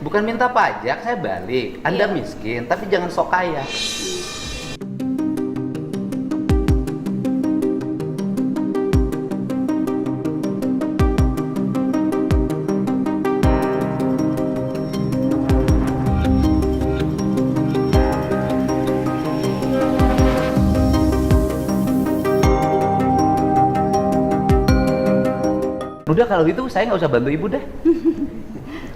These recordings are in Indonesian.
Bukan minta pajak, saya balik. Anda Iya. miskin, tapi jangan sok kaya. Udah kalau gitu saya nggak usah bantu ibu deh.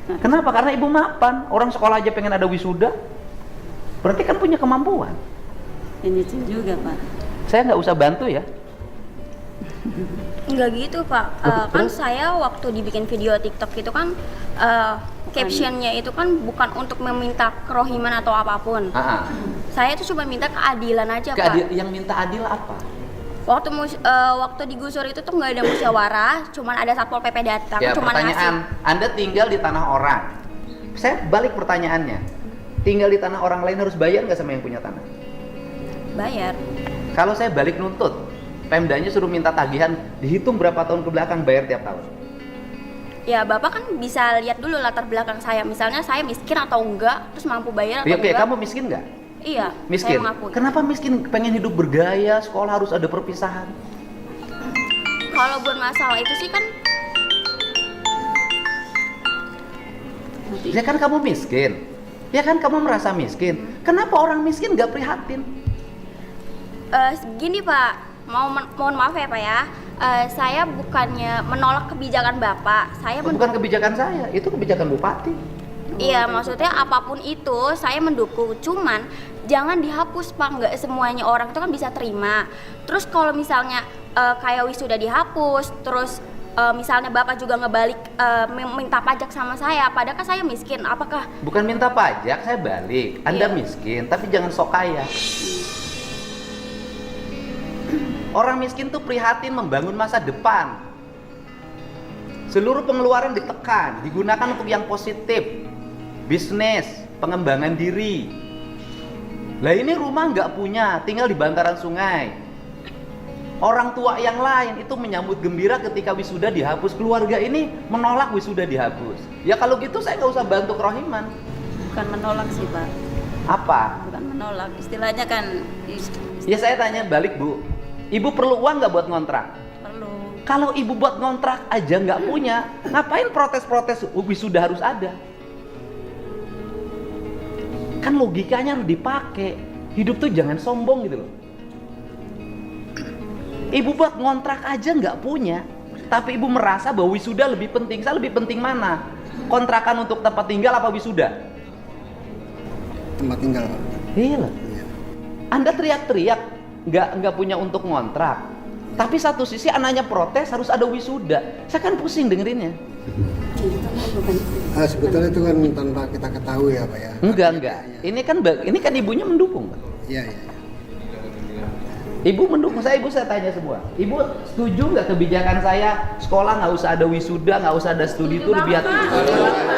Kenapa? Karena ibu mapan. Orang sekolah aja pengen ada wisuda. Berarti kan punya kemampuan. Ini juga Pak. Saya nggak usah bantu ya. Enggak gitu Pak. Kan saya waktu dibikin video TikTok itu kan captionnya itu kan bukan untuk meminta kerohiman atau apapun. Saya itu cuma minta keadilan aja Pak. Yang minta adil apa? Waktu digusur itu tuh nggak ada musyawarah, cuman ada satpol pp datang, Ya, cuman pertanyaan, ngasih. Anda tinggal di tanah orang. Saya balik pertanyaannya. Tinggal di tanah orang lain harus bayar nggak sama yang punya tanah? Bayar. Kalau saya balik nuntut, Pemdanya suruh minta tagihan, dihitung berapa tahun ke belakang bayar tiap tahun. Ya Bapak kan bisa lihat dulu latar belakang saya, misalnya saya miskin atau enggak, terus mampu bayar atau Oke, enggak. kamu miskin nggak? Iya, Miskin. saya mengakui. Kenapa miskin? Pengen hidup bergaya, sekolah harus ada perpisahan. Kalau buat masalah itu sih kan Ya kan kamu miskin. Ya kan kamu merasa miskin. Kenapa orang miskin nggak prihatin? gini Pak, mohon maaf ya Pak ya. Saya bukannya menolak kebijakan Bapak. Saya Bukan kebijakan saya, itu kebijakan bupati. Iya, maksudnya apapun itu saya mendukung. Cuman jangan dihapus Pak, nggak semuanya orang itu kan bisa terima. Terus kalau misalnya kayak wisuda dihapus, terus misalnya Bapak juga ngebalik minta pajak sama saya, padahal kan saya miskin. Apakah Bukan minta pajak, saya balik. Anda Iya. miskin, tapi jangan sok kaya. Orang miskin tuh prihatin membangun masa depan. Seluruh pengeluaran ditekan, digunakan untuk yang positif. Bisnis, pengembangan diri. Lah ini rumah nggak punya, tinggal di bantaran sungai. Orang tua yang lain itu menyambut gembira ketika wisuda dihapus. Keluarga ini menolak wisuda dihapus. Ya kalau gitu saya nggak usah bantu kerohiman. Bukan menolak sih Pak. Apa? Bukan menolak. Istilahnya kan Ya saya tanya balik Bu. Ibu perlu uang nggak buat ngontrak? perlu. Kalau ibu buat ngontrak aja nggak punya, ngapain protes-protes wisuda harus ada? Kan logikanya harus dipakai. Hidup tuh jangan sombong gitu loh. Ibu buat ngontrak aja nggak punya, tapi ibu merasa bahwa wisuda lebih penting. Saya lebih penting mana? Kontrakan untuk tempat tinggal apa wisuda? Tempat tinggal Pak. Iya lah. Iya. Anda teriak-teriak nggak punya untuk ngontrak, tapi satu sisi anaknya protes harus ada wisuda. Saya kan pusing dengerinnya. Sebetulnya itu kan tanpa kita ketahui ya Pak ya. Enggak. Ini kan ibunya mendukung, Pak. Iya. Ibu mendukung saya, saya tanya semua. Ibu setuju nggak kebijakan saya sekolah nggak usah ada wisuda, nggak usah ada studi Setuju tour, lebih banget, Pak. hati.